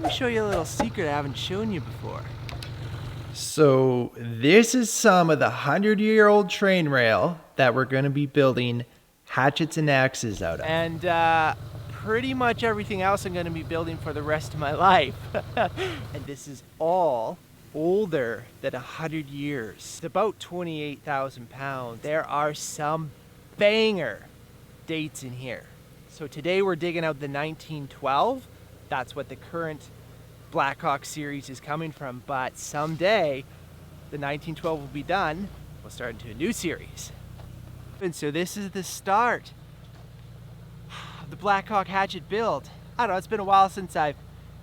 Let me show you a little secret I haven't shown you before. So this is some of the 100-year-old train rail that we're going to be building hatchets and axes out of. And pretty much everything else I'm going to be building for the rest of my life. And this is all older than 100 years. It's about 28,000 pounds. There are some banger dates in here. So today we're digging out the 1912. That's what the current Blackhawk series is coming from, but someday the 1912 will be done. We'll start into a new series. And so this is the start of the Blackhawk hatchet build. I don't know, it's been a while since I've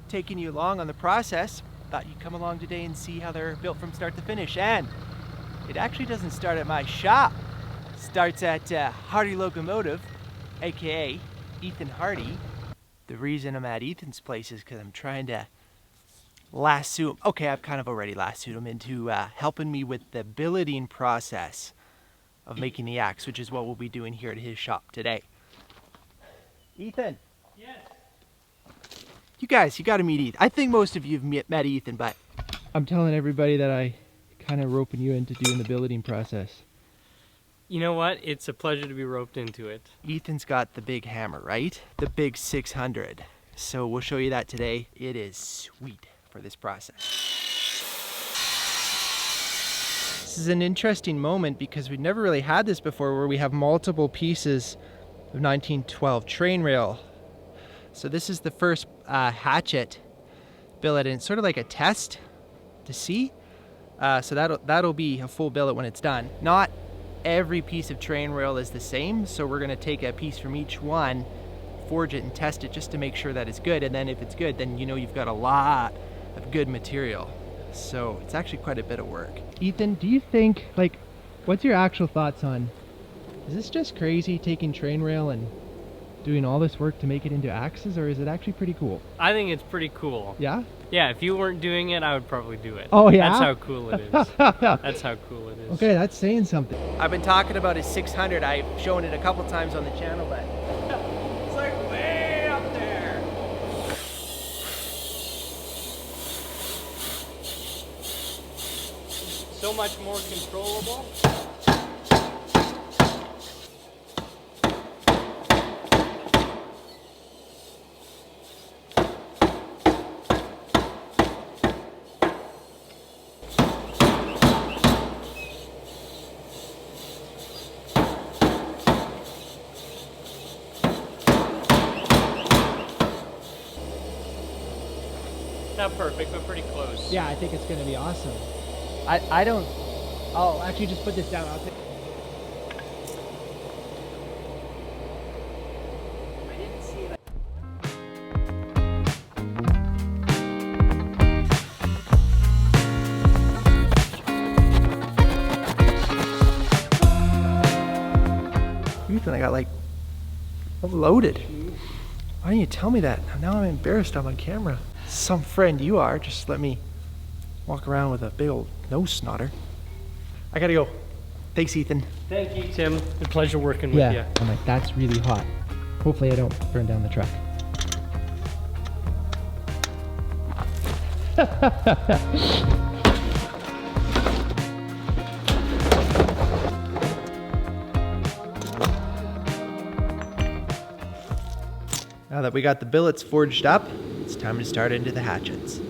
taken you along on the process. Thought you'd come along today and see how they're built from start to finish. And it actually doesn't start at my shop. It starts at Hardy Locomotive, aka Ethan Hardy. The reason I'm at Ethan's place is because I'm trying to lasso him. Okay, I've kind of already lassoed him into helping me with the billeting process of making the axe, which is what we'll be doing here at his shop today. Ethan. Yes. You got to meet Ethan. I think most of you have met Ethan, but I'm telling everybody that I kind of roping you into doing the billeting process. You know what? It's a pleasure to be roped into it. Ethan's got the big hammer, right? The big 600. So we'll show you that today. It is sweet for this process. This is an interesting moment because we've never really had this before, where we have multiple pieces of 1912 train rail. So this is the first hatchet billet, and it's sort of like a test to see. So that'll be a full billet when it's done. Not every piece of train rail is the same, so we're going to take a piece from each one, forge it and test it just to make sure that it's good, and then if it's good, then you know you've got a lot of good material. So it's actually quite a bit of work. Ethan, do you think, what's your actual thoughts on, is this just crazy taking train rail and doing all this work to make it into axes, or is it actually pretty cool? I think it's pretty cool. Yeah? Yeah, if you weren't doing it, I would probably do it. Oh, yeah? That's how cool it is. That's how cool it is. Okay, that's saying something. I've been talking about his 600. I've shown it a couple times on the channel, but it's like way up there. So much more controllable. Not perfect, but pretty close. Yeah, I think it's gonna be awesome. I'll actually just put this down. I didn't see that. Ethan, I got loaded. Why didn't you tell me that? Now I'm embarrassed I'm on camera. Some friend you are, just let me walk around with a big old nose snotter. I gotta go. Thanks, Ethan. Thank you, Tim. A pleasure working with you. I'm like, that's really hot. Hopefully I don't burn down the truck. Now that we got the billets forged up, it's time to start into the hatchets.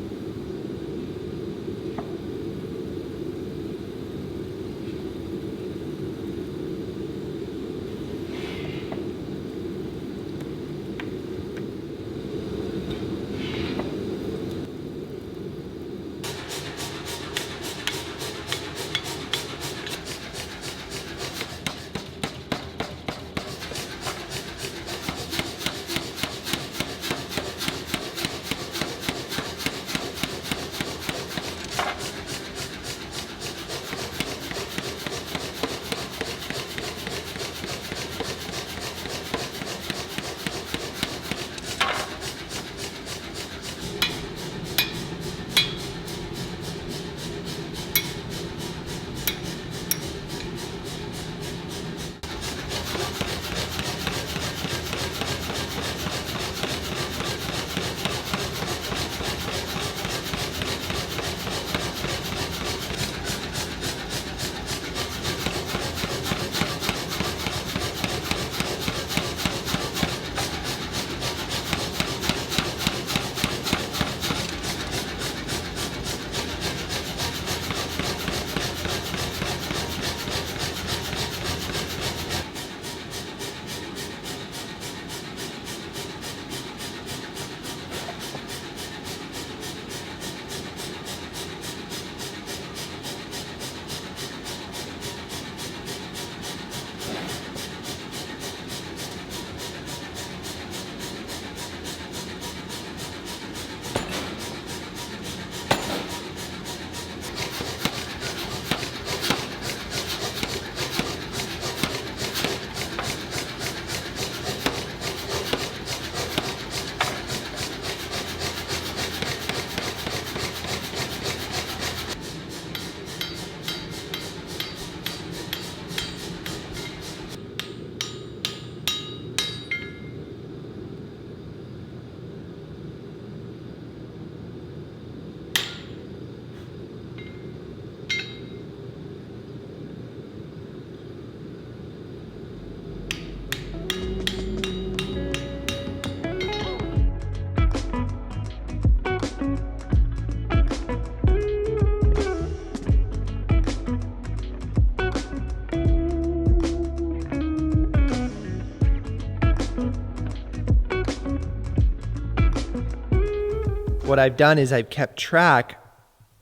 what I've done is I've kept track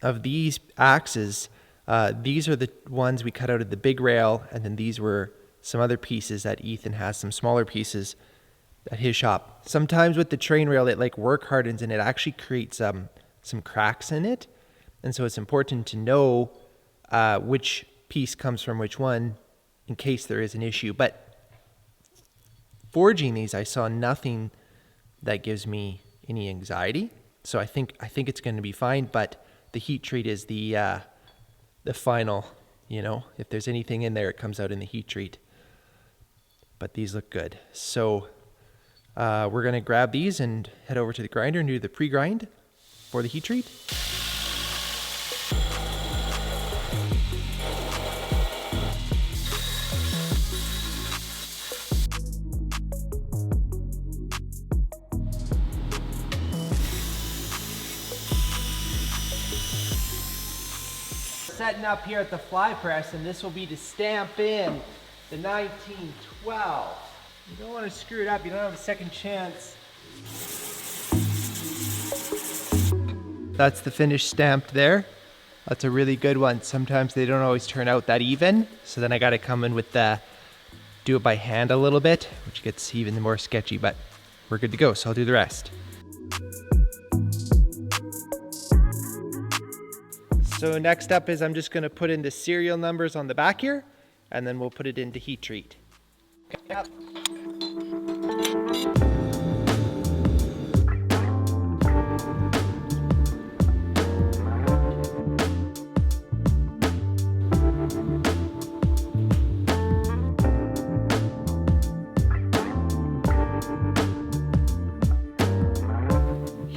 of these axes. These are the ones we cut out of the big rail, and then these were some other pieces that Ethan has, some smaller pieces at his shop. Sometimes with the train rail, it like work hardens and it actually creates some cracks in it. And so it's important to know which piece comes from which one in case there is an issue. But forging these, I saw nothing that gives me any anxiety. So I think it's going to be fine, but the heat treat is the final, you know, if there's anything in there, it comes out in the heat treat. But these look good. So we're going to grab these and head over to the grinder and do the pre-grind for the heat treat. Setting up here at the fly press, and this will be to stamp in the 1912. You don't want to screw it up, you don't have a second chance. That's the finished stamped there. That's a really good one. Sometimes they don't always turn out that even, so then I got to come in with do it by hand a little bit, which gets even more sketchy, but we're good to go, so I'll do the rest. So next up is I'm just going to put in the serial numbers on the back here, and then we'll put it into heat treat. Yep.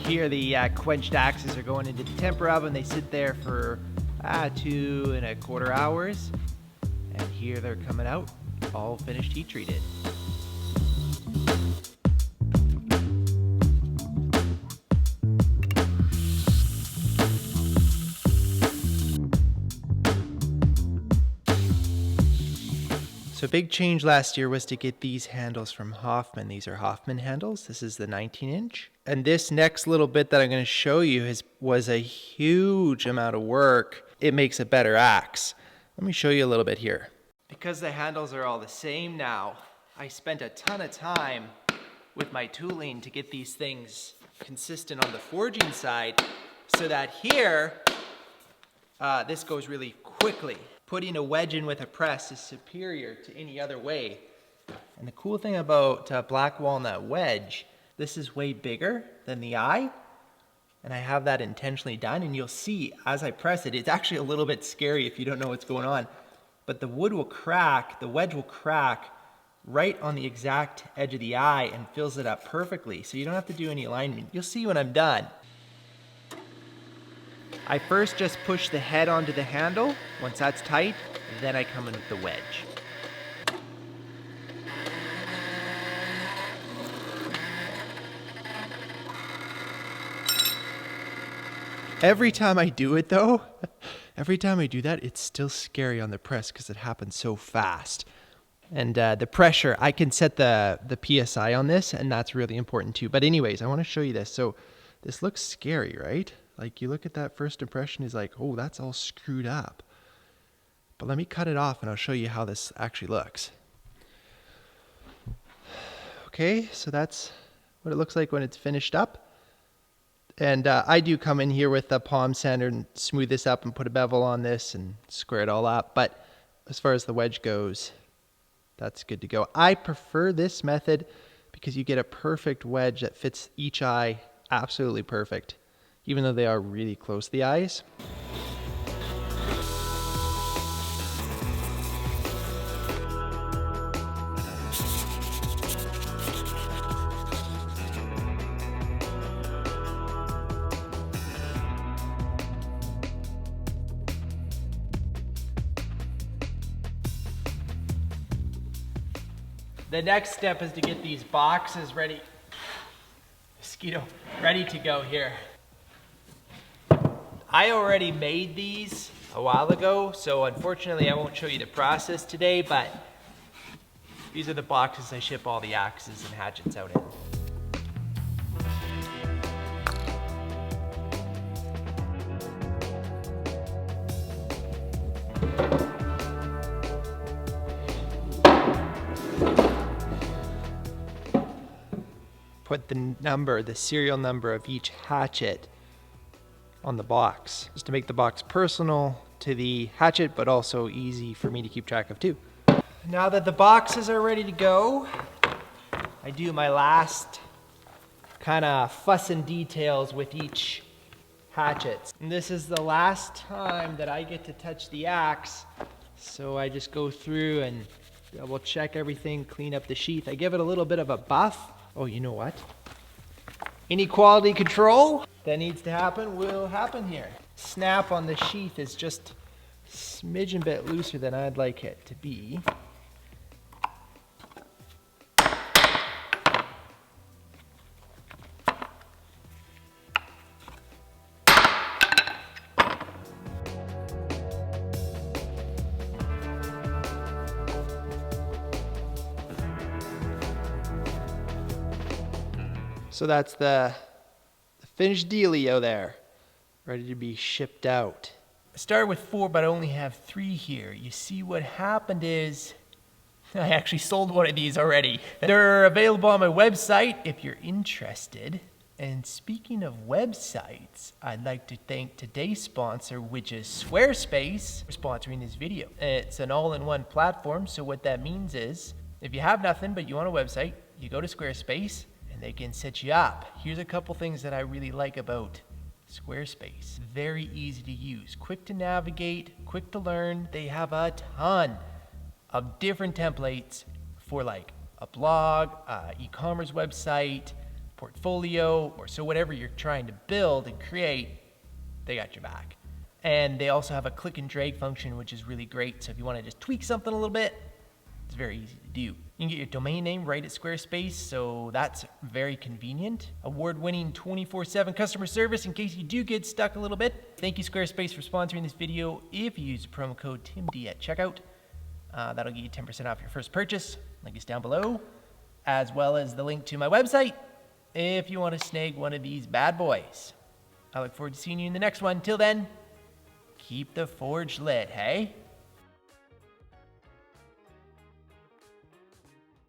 Here the quenched axes are going into the temper oven. They sit there for 2.25 hours. And here they're coming out, all finished heat treated. So a big change last year was to get these handles from Hoffman. These are Hoffman handles. This is the 19-inch. And this next little bit that I'm going to show you was a huge amount of work. It makes a better axe. Let me show you a little bit here. Because the handles are all the same now, I spent a ton of time with my tooling to get these things consistent on the forging side so that here, this goes really quickly. Putting a wedge in with a press is superior to any other way. And the cool thing about black walnut wedge, this is way bigger than the eye. And I have that intentionally done, and you'll see as I press it, it's actually a little bit scary if you don't know what's going on. But the wood will crack, the wedge will crack right on the exact edge of the eye and fills it up perfectly. So you don't have to do any alignment. You'll see when I'm done. I first just push the head onto the handle. Once that's tight, then I come in with the wedge. Every time I do it though, every time I do that, it's still scary on the press because it happens so fast. And the pressure, I can set the PSI on this, and that's really important too. But anyways, I want to show you this. So this looks scary, right? Like you look at that first impression is like, oh, that's all screwed up. But let me cut it off and I'll show you how this actually looks. Okay, so that's what it looks like when it's finished up. And I do come in here with a palm sander and smooth this up and put a bevel on this and square it all up. But as far as the wedge goes, that's good to go. I prefer this method because you get a perfect wedge that fits each eye absolutely perfect, even though they are really close to the eyes. The next step is to get these boxes ready. Mosquito, ready to go here. I already made these a while ago, so unfortunately I won't show you the process today, but these are the boxes I ship all the axes and hatchets out in. Put the serial number of each hatchet on the box, just to make the box personal to the hatchet, but also easy for me to keep track of too. Now that the boxes are ready to go, I do my last kind of fuss and details with each hatchet. And this is the last time that I get to touch the axe, so I just go through and double check everything, clean up the sheath. I give it a little bit of a buff. Oh, you know what? Any quality control that needs to happen will happen here. Snap on the sheath is just a smidgen bit looser than I'd like it to be. So that's the finished dealio there, ready to be shipped out. I started with 4, but I only have 3 here. You see, what happened is I actually sold one of these already. They're available on my website if you're interested. And speaking of websites, I'd like to thank today's sponsor, which is Squarespace, for sponsoring this video. It's an all-in-one platform, so what that means is if you have nothing but you want a website, you go to Squarespace, they can set you up. Here's a couple things that I really like about Squarespace. Very easy to use, quick to navigate, quick to learn. They have a ton of different templates for like a blog, e-commerce website, portfolio, or so whatever you're trying to build and create, they got your back. And they also have a click and drag function, which is really great. So if you want to just tweak something a little bit, it's very easy to do. You can get your domain name right at Squarespace, so that's very convenient. Award-winning 24/7 customer service in case you do get stuck a little bit. Thank you, Squarespace, for sponsoring this video. If you use promo code TIMD at checkout, that'll get you 10% off your first purchase. Link is down below, as well as the link to my website if you want to snag one of these bad boys. I look forward to seeing you in the next one. Till then, keep the forge lit, hey?